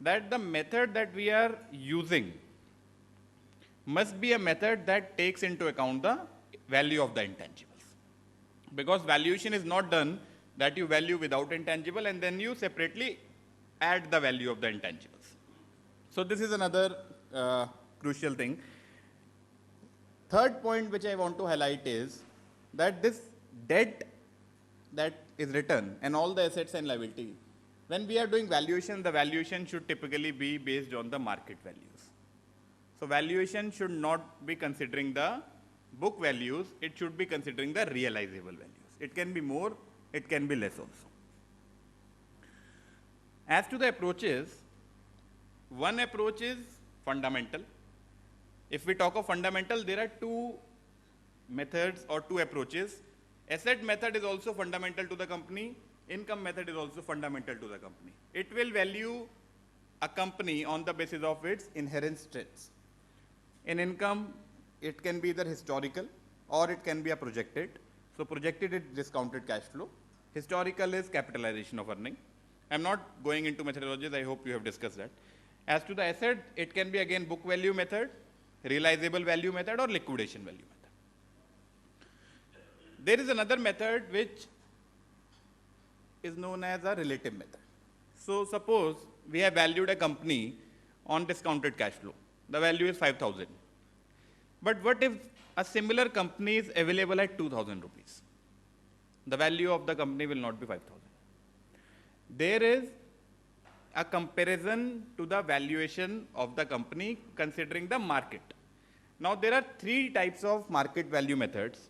that the method that we are using must be a method that takes into account the value of the intangibles. Because valuation is not done that you value without intangible and then you separately add the value of the intangibles. So this is another crucial thing. Third point which I want to highlight is that this debt that is written and all the assets and liability, when we are doing valuation, the valuation should typically be based on the market values. So valuation should not be considering the book values, it should be considering the realizable values. It can be more, it can be less also. As to the approaches, one approach is fundamental. If we talk of fundamental, there are two methods or two approaches. Asset method is also fundamental to the company. Income method is also fundamental to the company. It will value a company on the basis of its inherent strengths. In income, it can be either historical or it can be a projected. So projected is discounted cash flow. Historical is capitalization of earning. I'm not going into methodologies, I hope you have discussed that. As to the asset, it can be again book value method, realizable value method or liquidation value method. There is another method which is known as a relative method. So suppose we have valued a company on discounted cash flow. The value is 5,000. But what if a similar company is available at 2,000 rupees? The value of the company will not be 5,000. There is a comparison to the valuation of the company considering the market. Now there are three types of market value methods.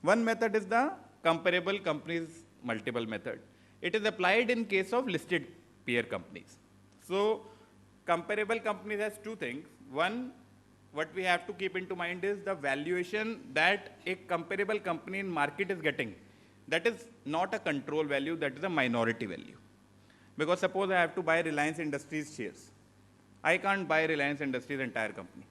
One method is the comparable companies multiple method. It is applied in case of listed peer companies. So comparable companies has two things. One, what we have to keep into mind is the valuation that a comparable company in market is getting. That is not a control value, that is a minority value. Because suppose I have to buy Reliance Industries shares. I can't buy Reliance Industries entire company.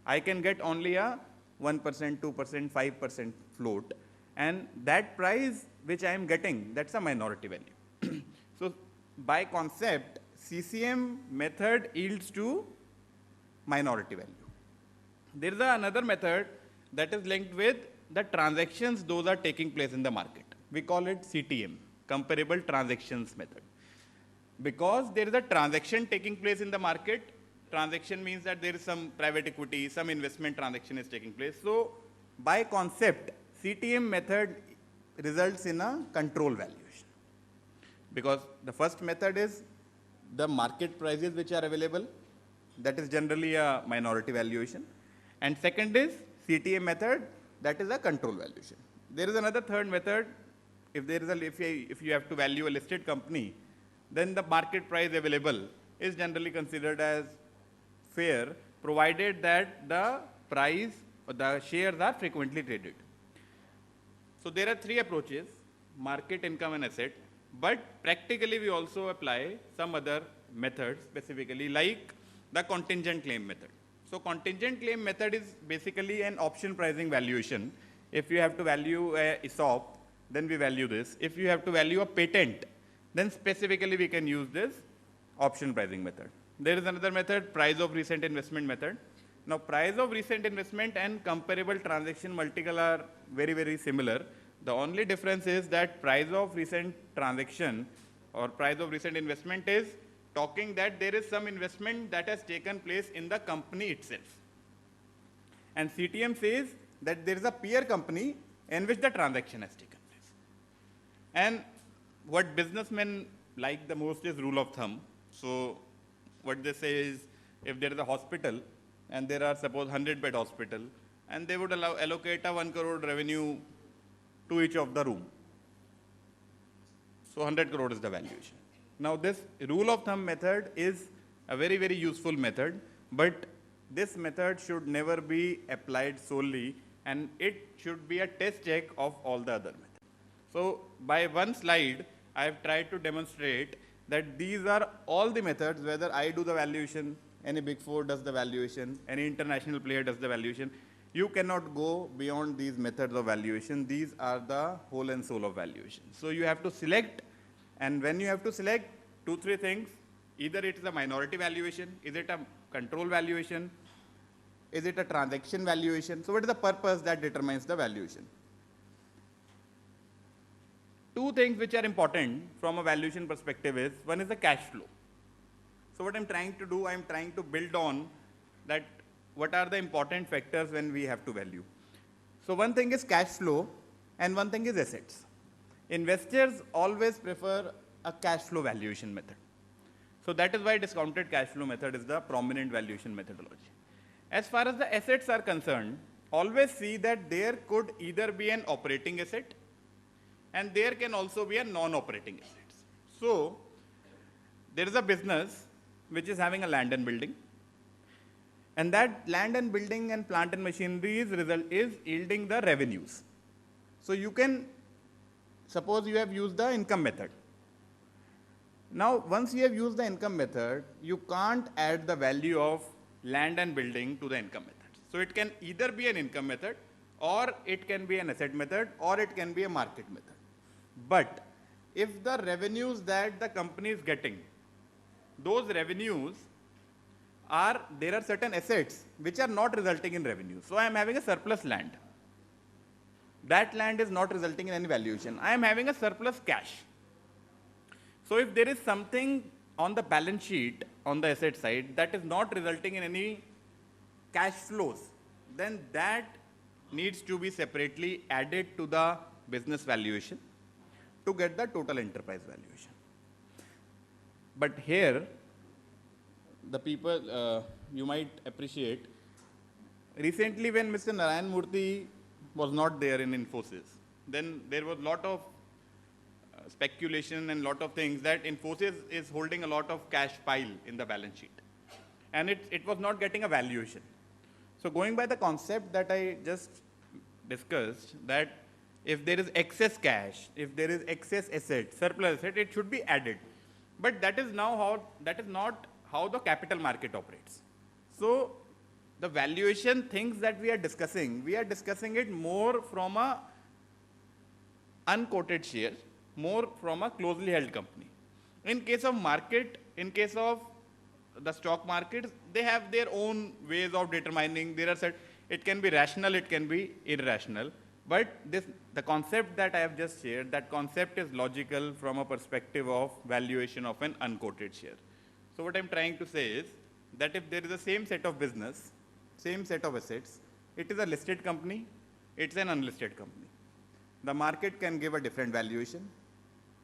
I can get only a 1%, 2%, 5% float. And that price which I am getting, that's a minority value. So by concept, CCM method yields to minority value. There is another method that is linked with the transactions those are taking place in the market. We call it CTM, comparable transactions method. Because there is a transaction taking place in the market, transaction means that there is some private equity, some investment transaction is taking place. So by concept, CTM method results in a control valuation. Because the first method is the market prices which are available, that is generally a minority valuation. And second is CTM method, that is a control valuation. There is another third method. If you have to value a listed company, then the market price available is generally considered as fair, provided that the price or the shares are frequently traded. So there are three approaches, market, income and asset, but practically we also apply some other methods specifically like the contingent claim method. So contingent claim method is basically an option pricing valuation. If you have to value a ESOP, then we value this. If you have to value a patent, then specifically we can use this option pricing method. There is another method, price of recent investment method. Now price of recent investment and comparable transaction multiple are very, very similar. The only difference is that price of recent transaction or price of recent investment is talking that there is some investment that has taken place in the company itself. And CTM says that there is a peer company in which the transaction has taken place. And what businessmen like the most is rule of thumb. So what they say is if there is a hospital and there are suppose 100-bed hospital and they would allocate a 1 crore revenue to each of the room. So 100 crore is the valuation. Now this rule of thumb method is a very, very useful method, but this method should never be applied solely and it should be a test check of all the other methods. So by one slide, I have tried to demonstrate that these are all the methods, whether I do the valuation, any Big Four does the valuation, any international player does the valuation. You cannot go beyond these methods of valuation. These are the whole and soul of valuation. So you have to select, and when you have to select, 2-3 things, Either it is a minority valuation, is it a control valuation, is it a transaction valuation? So what is the purpose that determines the valuation? Two things which are important from a valuation perspective is, one is the cash flow. So what I'm trying to do, I'm trying to build on that what are the important factors when we have to value. So one thing is cash flow and one thing is assets. Investors always prefer a cash flow valuation method. So that is why discounted cash flow method is the prominent valuation methodology. As far as the assets are concerned, always see that there could either be an operating asset and there can also be a non-operating assets. So there is a business which is having a land and building, and that land and building and plant and machinery is yielding the revenues. So you can, suppose you have used the income method. Now, once you have used the income method, you can't add the value of land and building to the income method. So it can either be an income method, or it can be an asset method, or it can be a market method. But if the revenues that the company is getting, those revenues are, there are certain assets which are not resulting in revenue. So I am having a surplus land. That land is not resulting in any valuation. I am having a surplus cash. So if there is something on the balance sheet on the asset side that is not resulting in any cash flows, then that needs to be separately added to the business valuation to get the total enterprise valuation. But here, the people, you might appreciate, recently when Mr. Narayan Murthy was not there in Infosys, then there was a lot of speculation and lot of things that Infosys is holding a lot of cash pile in the balance sheet. And it was not getting a valuation. So going by the concept that I just discussed, that if there is excess cash, if there is excess asset, surplus asset, it should be added. But that is not how the capital market operates. So the valuation things that we are discussing it more from a unquoted share, more from a closely held company. In case of market, in case of the stock market, they have their own ways of determining. There are it can be rational, it can be irrational. But the concept that I have just shared, that concept is logical from a perspective of valuation of an unquoted share. So what I'm trying to say is that if there is the same set of business, same set of assets, it is a listed company, it's an unlisted company. The market can give a different valuation.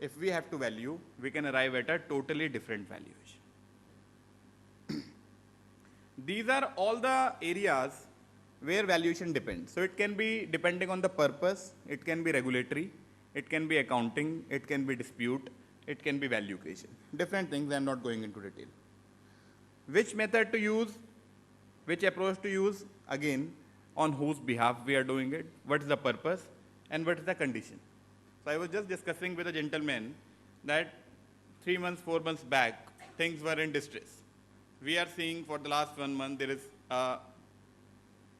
If we have to value, we can arrive at a totally different valuation. These are all the areas where valuation depends. So it can be depending on the purpose, it can be regulatory, it can be accounting, it can be dispute, it can be value creation. Different things, I'm not going into detail. Which method to use, which approach to use, again, on whose behalf we are doing it, what is the purpose, and what is the condition. So I was just discussing with a gentleman that 3 months, 4 months back, things were in distress. We are seeing for the last 1 month, there is a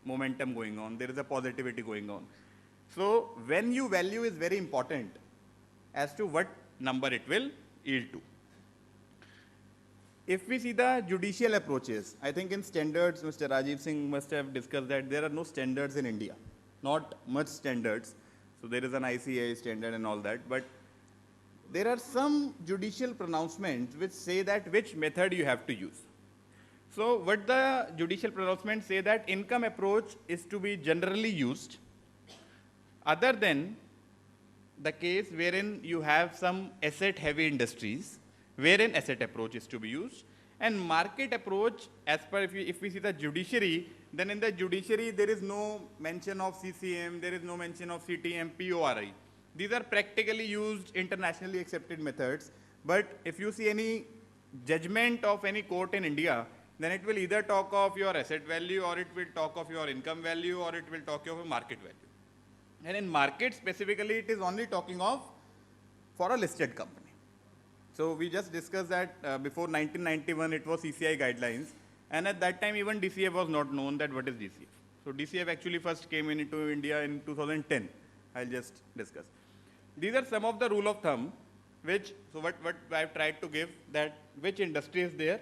momentum going on, there is a positivity going on. So when you value is very important as to what number it will yield to. If we see the judicial approaches, I think in standards, Mr. Rajiv Singh must have discussed that there are no standards in India, not much standards. So there is an ICAI standard and all that, but there are some judicial pronouncements which say that which method you have to use. So what the judicial pronouncements say that income approach is to be generally used other than the case wherein you have some asset heavy industries, wherein asset approach is to be used, and market approach, as per if we see the judiciary, then in the judiciary there is no mention of CCM, there is no mention of CTM, PORI. These are practically used internationally accepted methods, but if you see any judgment of any court in India, then it will either talk of your asset value, or it will talk of your income value, or it will talk of a market value. And in market specifically, it is only talking of for a listed company. So we just discussed that before 1991, it was CCI guidelines. And at that time, even DCF was not known that what is DCF. So DCF actually first came into India in 2010. I'll just discuss. These are some of the rule of thumb what I've tried to give, that which industry is there,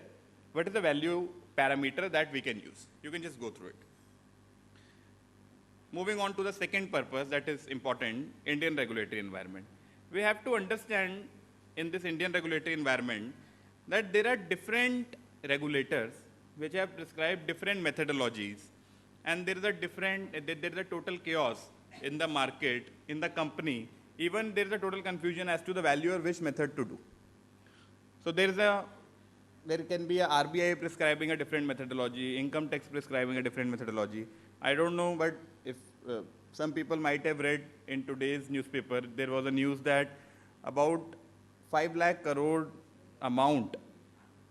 what is the value parameter that we can use. You can just go through it. Moving on to the second purpose that is important, Indian regulatory environment. We have to understand in this Indian regulatory environment that there are different regulators which have prescribed different methodologies, and there is a total chaos in the market, in the company. Even there is a total confusion as to the value or which method to do. So there can be a RBI prescribing a different methodology, income tax prescribing a different methodology. I don't know, but if some people might have read in today's newspaper, there was a news that about 5 lakh crore amount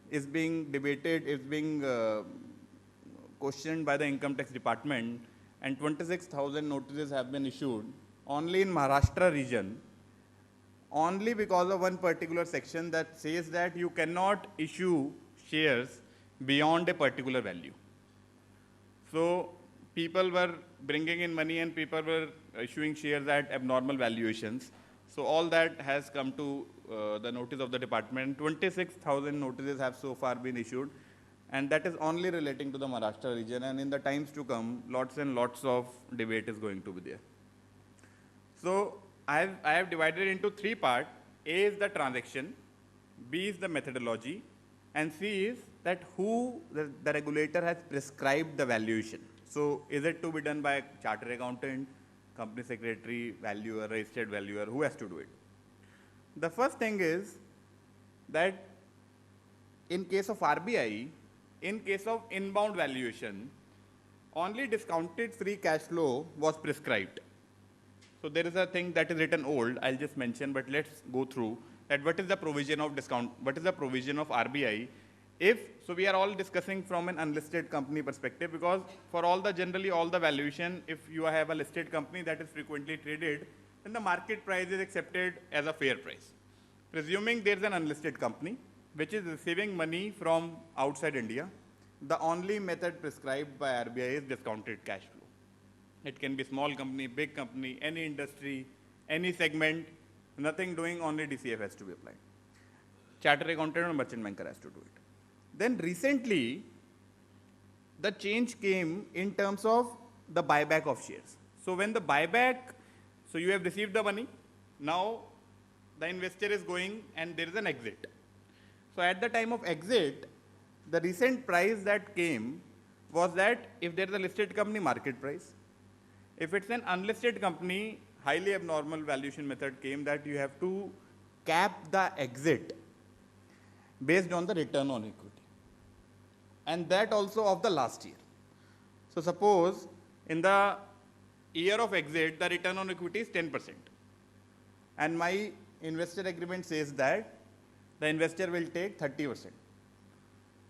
is being debated, is being questioned by the income tax department, and 26,000 notices have been issued only in Maharashtra region, only because of one particular section that says that you cannot issue shares beyond a particular value. So people were bringing in money and people were issuing shares at abnormal valuations. So all that has come to the notice of the department. 26,000 notices have so far been issued, and that is only relating to the Maharashtra region, and in the times to come, lots and lots of debate is going to be there. So I have divided it into 3 parts. A is the transaction, B is the methodology, and C is that who the regulator has prescribed the valuation. So is it to be done by a chartered accountant, company secretary, valuer, registered valuer, who has to do it? The first thing is that in case of RBI, in case of inbound valuation, only discounted free cash flow was prescribed. So there is a thing that is written old, I'll just mention, but let's go through that what is the provision of discount, what is the provision of RBI. So we are all discussing from an unlisted company perspective, because for generally all the valuation, if you have a listed company that is frequently traded, then the market price is accepted as a fair price. Presuming there's an unlisted company which is receiving money from outside India, the only method prescribed by RBI is discounted cash flow. It can be small company, big company, any industry, any segment, nothing doing, only DCF has to be applied. Chartered accountant or merchant banker has to do it. Then recently, the change came in terms of the buyback of shares. So when the buyback, so you have received the money, now the investor is going and there is an exit. So at the time of exit, the recent price that came was that if there is a listed company, market price. If it's an unlisted company, highly abnormal valuation method came that you have to cap the exit based on the return on equity. And that also of the last year. So suppose in the year of exit, the return on equity is 10%. And my investor agreement says that the investor will take 30%.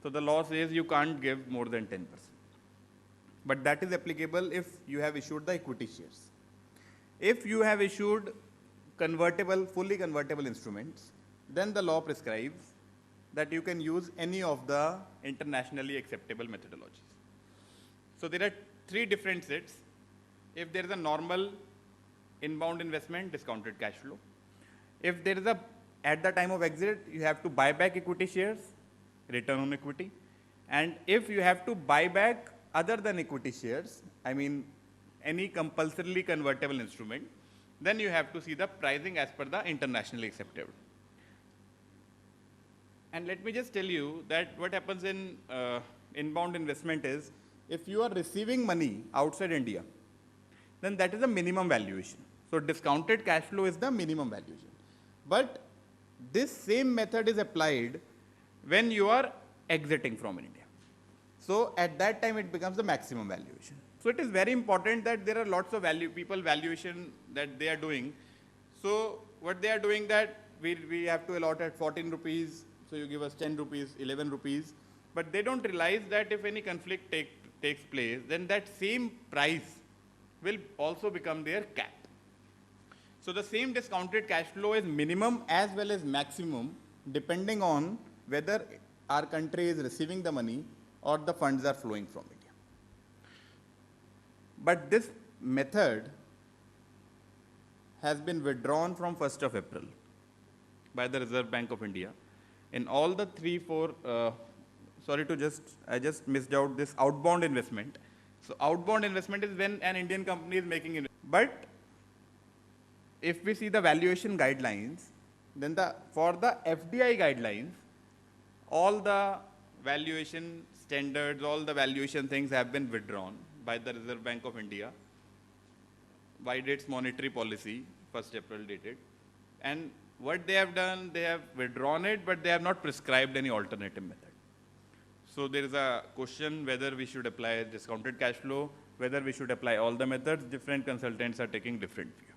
So the law says you can't give more than 10%. But that is applicable if you have issued the equity shares. If you have issued fully convertible instruments, then the law prescribes that you can use any of the internationally acceptable methodologies. So there are 3 different sets. If there is a normal inbound investment, discounted cash flow. If there is at the time of exit, you have to buy back equity shares, return on equity. And if you have to buy back other than equity shares, I mean any compulsorily convertible instrument, then you have to see the pricing as per the internationally acceptable. And let me just tell you that what happens in inbound investment is, if you are receiving money outside India, then that is a minimum valuation. So discounted cash flow is the minimum valuation. But this same method is applied when you are exiting from India. So at that time it becomes the maximum valuation. So it is very important that there are lots of valuation that they are doing. So what they are doing, that we have to allot at 14 rupees, so you give us 10 rupees, 11 rupees. But they don't realize that if any conflict takes place, then that same price will also become their cap. So the same discounted cash flow is minimum as well as maximum, depending on whether our country is receiving the money or the funds are flowing from India. But this method has been withdrawn from 1st of April. by the Reserve Bank of India. In all the three, four, sorry to I just missed out this outbound investment. So outbound investment is when an Indian company is making it. But if we see the valuation guidelines, then for the FDI guidelines, all the valuation standards, all the valuation things have been withdrawn by the Reserve Bank of India by its monetary policy, 1st April dated. And what they have done, they have withdrawn it, but they have not prescribed any alternative method. So there is a question whether we should apply discounted cash flow, whether we should apply all the methods. Different consultants are taking different view.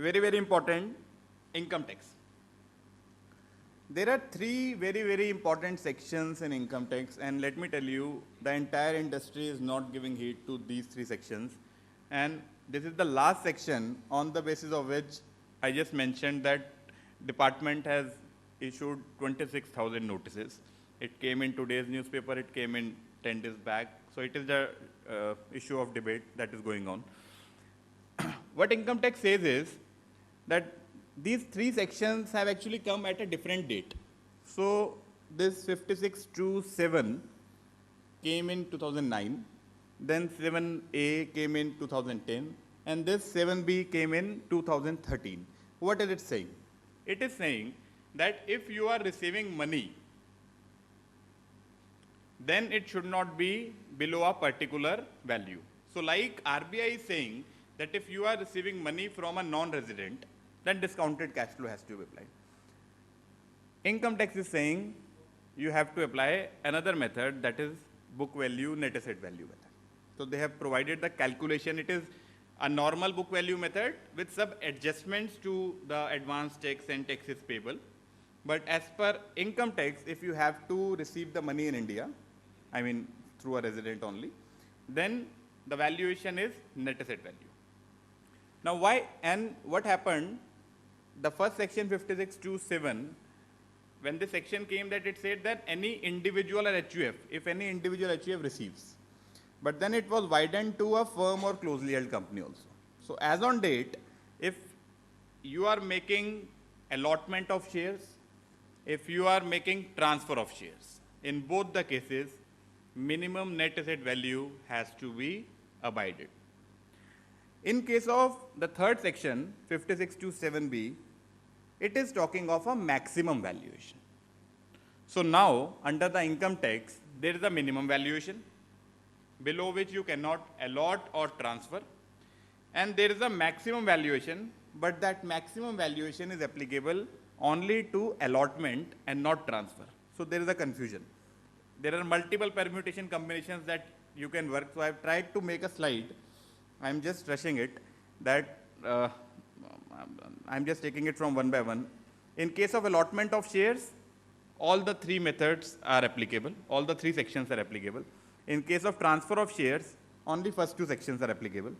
Very, very important, income tax. There are three very, very important sections in income tax, and let me tell you, the entire industry is not giving heed to these three sections. And this is the last section on the basis of which I just mentioned that department has issued 26,000 notices. It came in today's newspaper, it came in 10 days back. So it is the issue of debate that is going on. What income tax says is that these three sections have actually come at a different date. So this 56(2)(7) came in 2009, then 7A came in 2010, and this 7B came in 2013. What is it saying? It is saying that if you are receiving money, then it should not be below a particular value. So like RBI is saying that if you are receiving money from a non-resident, then discounted cash flow has to be applied. Income tax is saying you have to apply another method, that is book value, net asset value method. So they have provided the calculation. It is a normal book value method with some adjustments to the advance tax and taxes payable. But as per income tax, if you have to receive the money in India, I mean through a resident only, then the valuation is net asset value. Now why and what happened? The first section 56(2)(7), when the section came that it said that any individual or HUF, if any individual HUF receives, but then it was widened to a firm or closely held company also. So as on date, if you are making allotment of shares, if you are making transfer of shares, in both the cases, minimum net asset value has to be abided. In case of the third section, 56(2)(7)(b), it is talking of a maximum valuation. So now, under the income tax, there is a minimum valuation, below which you cannot allot or transfer. And there is a maximum valuation, but that maximum valuation is applicable only to allotment and not transfer. So there is a confusion. There are multiple permutation combinations that you can work. So I have tried to make a slide. I'm just rushing it, that I'm just taking it from one by one. In case of allotment of shares, all the three methods are applicable. All the three sections are applicable. In case of transfer of shares, only first two sections are applicable.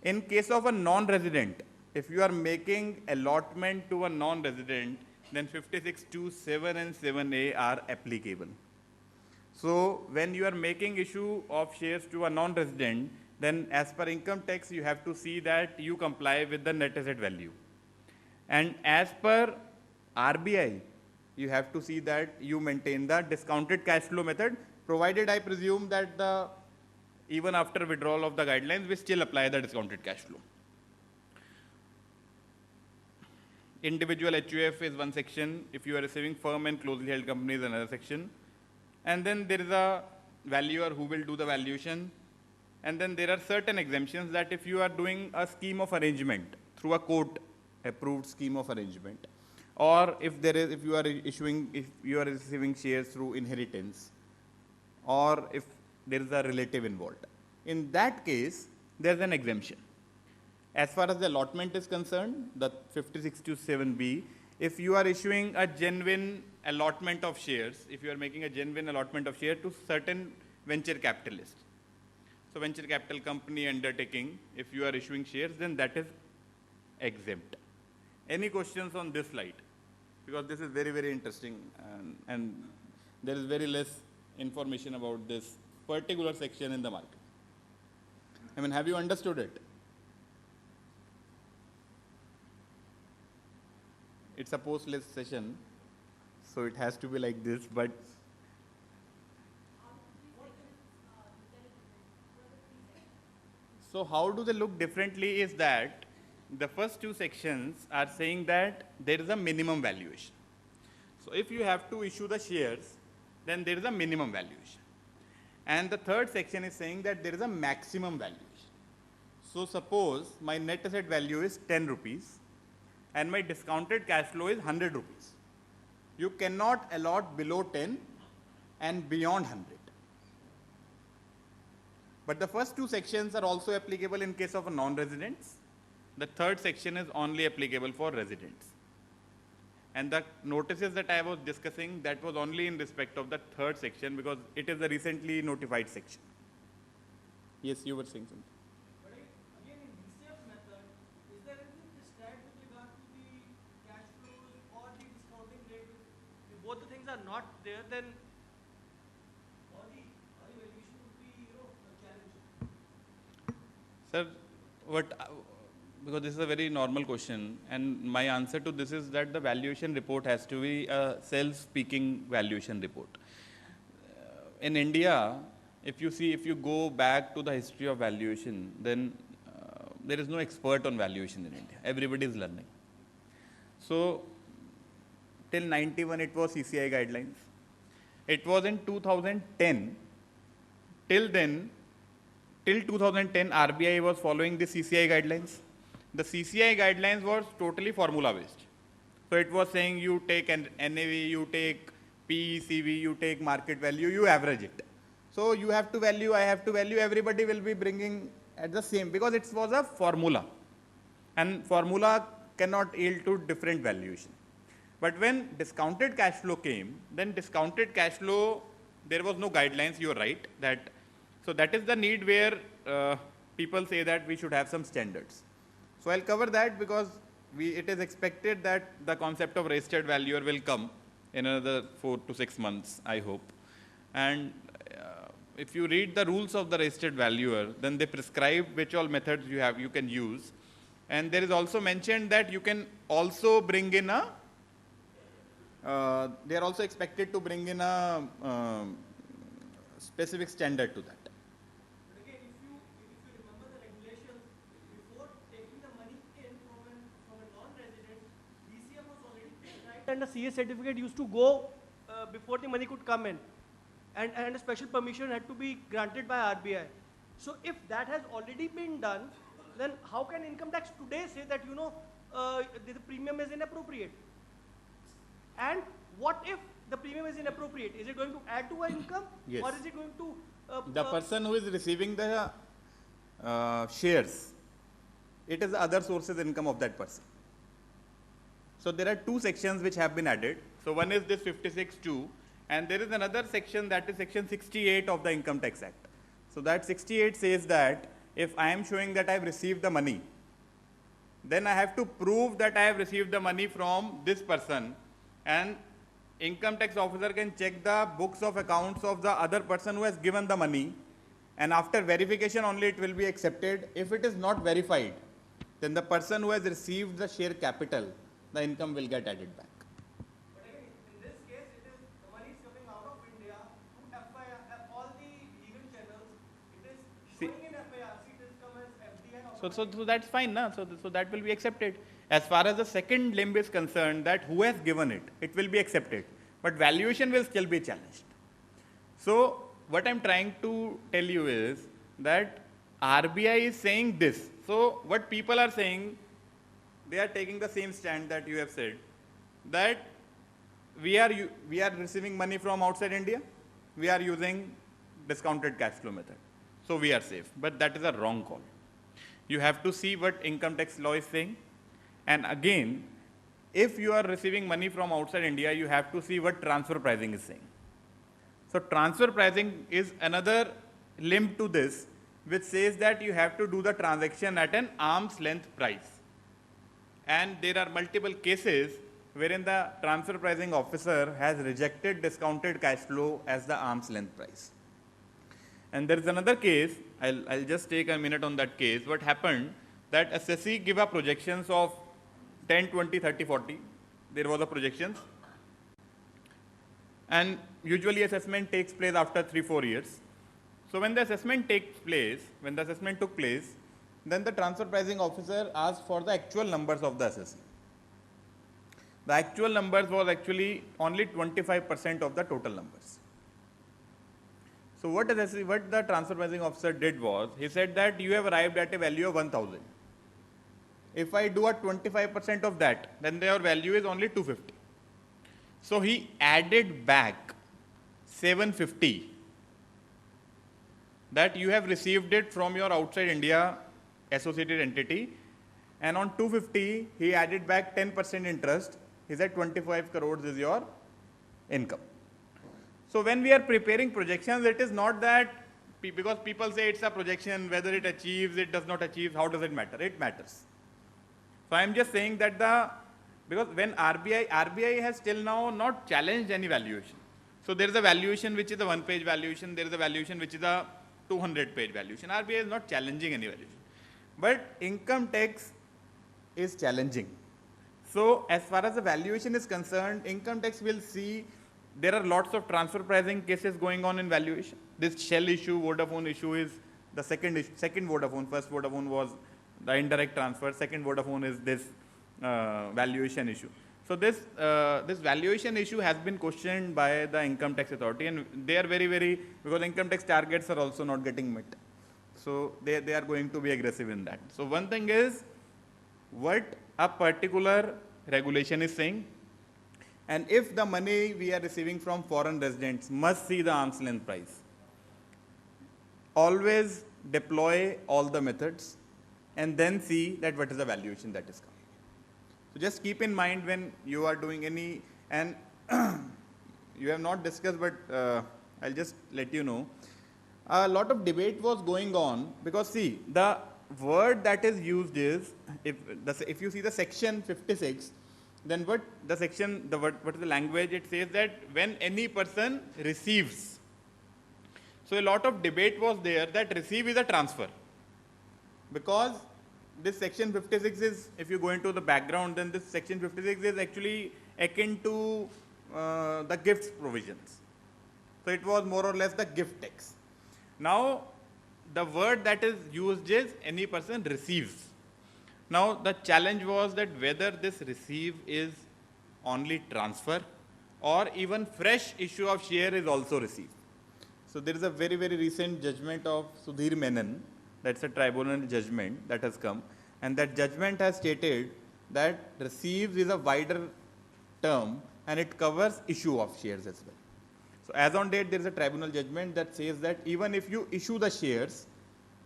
In case of a non-resident, if you are making allotment to a non-resident, then 56(2)(7) and 7A are applicable. So when you are making issue of shares to a non-resident, then as per income tax, you have to see that you comply with the net asset value. And as per RBI, you have to see that you maintain the discounted cash flow method, provided I presume that even after withdrawal of the guidelines, we still apply the discounted cash flow. Individual HUF is one section. If you are receiving firm and closely held companies, another section. And then there is a valuer who will do the valuation. And then there are certain exemptions that if you are doing a scheme of arrangement through a court approved scheme of arrangement, or if you are receiving shares through inheritance, or if there is a relative involved, in that case, there's an exemption. As far as the allotment is concerned, the 56(2)(7)(b), if you are issuing a genuine allotment of shares, if you are making a genuine allotment of shares to certain venture capitalists, so venture capital company undertaking, if you are issuing shares, then that is exempt. Any questions on this slide? Because this is very, very interesting, and there is very less information about this particular section in the market. I mean, have you understood it? it's a post-less session, so it has to be like this, but so how do they look differently is that the first two sections are saying that there is a minimum valuation. So if you have to issue the shares, then there is a minimum valuation. And the third section is saying that there is a maximum valuation. So suppose my net asset value is 10 rupees and my discounted cash flow is 100 rupees. You cannot allot below 10 and beyond 100. But the first two sections are also applicable in case of non-residents. The third section is only applicable for residents. And the notices that I was discussing, that was only in respect of the third section because it is a recently notified section. Yes, you were saying something. But again, in DCF method, is there anything prescribed with regard to the cash flows or the discounting rate? If both the things are not there, then all the valuation would be, a challenge. Sir, because this is a very normal question, and my answer to this is that the valuation report has to be a self-speaking valuation report. In India, if you go back to the history of valuation, then there is no expert on valuation in India. Everybody is learning. So, till 91 it was CCI guidelines. It was in 2010, till 2010 RBI was following the CCI guidelines. The CCI guidelines was totally formula based. So it was saying you take an NAV, you take PE, CV, you take market value, you average it. So you have to value, I have to value, everybody will be bringing at the same, because it was a formula. And formula cannot yield to different valuation. But when discounted cash flow came, then discounted cash flow, there was no guidelines, you're right. So that is the need where people say that we should have some standards. So I'll cover that because it is expected that the concept of registered valuer will come in another 4 to 6 months, I hope. And if you read the rules of the registered valuer, then they prescribe which all methods you can use. And there is also mentioned that you can also bring in they are also expected to bring in a specific standard to that. But again, if you remember the regulations, before taking the money in from a non-resident, DCF was already prescribed and the CS certificate used to go before the money could come in. And a special permission had to be granted by RBI. So if that has already been done, then how can income tax today say that, the premium is inappropriate? And what if the premium is inappropriate? Is it going to add to our income? Yes. Or is it going to... The person who is receiving the shares, it is the other sources income of that person. So there are two sections which have been added. So one is this 56(2), and there is another section, that is section 68 of the Income Tax Act. So that 68 says that if I am showing that I have received the money, then I have to prove that I have received the money from this person, and income tax officer can check the books of accounts of the other person who has given the money, and after verification only it will be accepted. If it is not verified, then the person who has received the share capital, the income will get added back. But again, in this case, the money is coming out of India to FIR, all the legal channels. It is showing in FIRC, it is come as FDI. So that's fine, na? So that will be accepted. As far as the second limb is concerned, that who has given it, it will be accepted. But valuation will still be challenged. So what I'm trying to tell you is that RBI is saying this. So what people are saying, they are taking the same stand that you have said, that we are receiving money from outside India, we are using discounted cash flow method. So we are safe. But that is a wrong call. You have to see what income tax law is saying. And again, if you are receiving money from outside India, you have to see what transfer pricing is saying. So transfer pricing is another limb to this, which says that you have to do the transaction at an arm's length price. And there are multiple cases wherein the transfer pricing officer has rejected discounted cash flow as the arm's length price. And there is another case, I'll just take a minute on that case. What happened, that assessee give a projections of 10, 20, 30, 40, there was a projections. And usually assessment takes place after 3-4 years. So when the assessment took place, then the transfer pricing officer asked for the actual numbers of the assessment. The actual numbers was actually only 25% of the total numbers. So what the transfer pricing officer did was, he said that you have arrived at a value of 1000. If I do a 25% of that, then your value is only 250. So he added back 750 that you have received it from your outside India associated entity, and on 250 he added back 10% interest. He said 25 crores is your income. So when we are preparing projections, it is not that because people say it's a projection, whether it achieves, it does not achieve, how does it matter? It matters. So I am just saying that because when RBI has till now not challenged any valuation. So there is a valuation which is a one-page valuation, there is a valuation which is a 200-page valuation. RBI is not challenging any valuation. But income tax is challenging. So as far as the valuation is concerned, income tax will see there are lots of transfer pricing cases going on in valuation. This Shell issue, Vodafone issue is the second Vodafone. First Vodafone was the indirect transfer. Second Vodafone is this valuation issue. So this valuation issue has been questioned by the income tax authority, and they are very, because income tax targets are also not getting met. So they are going to be aggressive in that. So one thing is what a particular regulation is saying, and if the money we are receiving from foreign residents must see the arm's length price. Always deploy all the methods and then see that what is the valuation that is coming. So just keep in mind when you are doing any, and you have not discussed, but I'll just let you know. A lot of debate was going on because see, the word that is used is, if you see the section 56, then what is the language? It says that when any person receives. So a lot of debate was there that receive is a transfer. Because this section 56 is, if you go into the background, then this section 56 is actually akin to the gifts provisions. So it was more or less the gift tax. Now, the word that is used is any person receives. Now, the challenge was that whether this receive is only transfer or even fresh issue of share is also received. So there is a very recent judgment of Sudhir Menon. That's a tribunal judgment that has come, and that judgment has stated that receives is a wider term and it covers issue of shares as well. So as on date, there is a tribunal judgment that says that even if you issue the shares,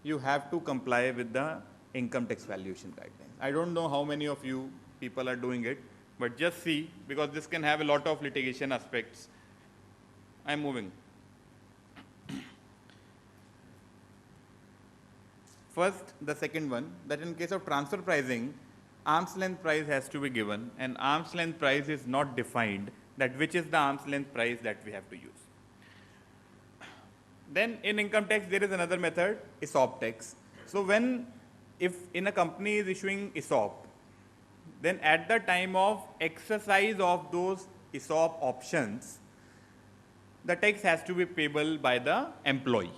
you have to comply with the income tax valuation guidelines. I don't know how many of you people are doing it, but just see, because this can have a lot of litigation aspects. I'm moving. First, the second one, that in case of transfer pricing, arm's length price has to be given, and arm's length price is not defined, that which is the arm's length price that we have to use. Then in income tax, there is another method, ESOP tax. So if in a company is issuing ESOP, then at the time of exercise of those ESOP options, the tax has to be payable by the employee.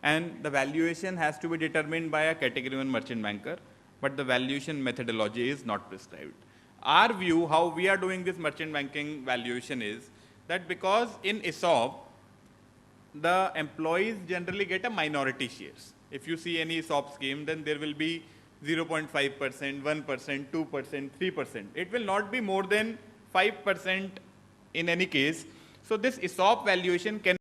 And the valuation has to be determined by a category 1 merchant banker, but the valuation methodology is not prescribed. Our view, how we are doing this merchant banking valuation is that because in ESOP, the employees generally get a minority shares. If you see any ESOP scheme, then there will be 0.5%, 1%, 2%, 3%. It will not be more than 5% in any case. So this ESOP valuation can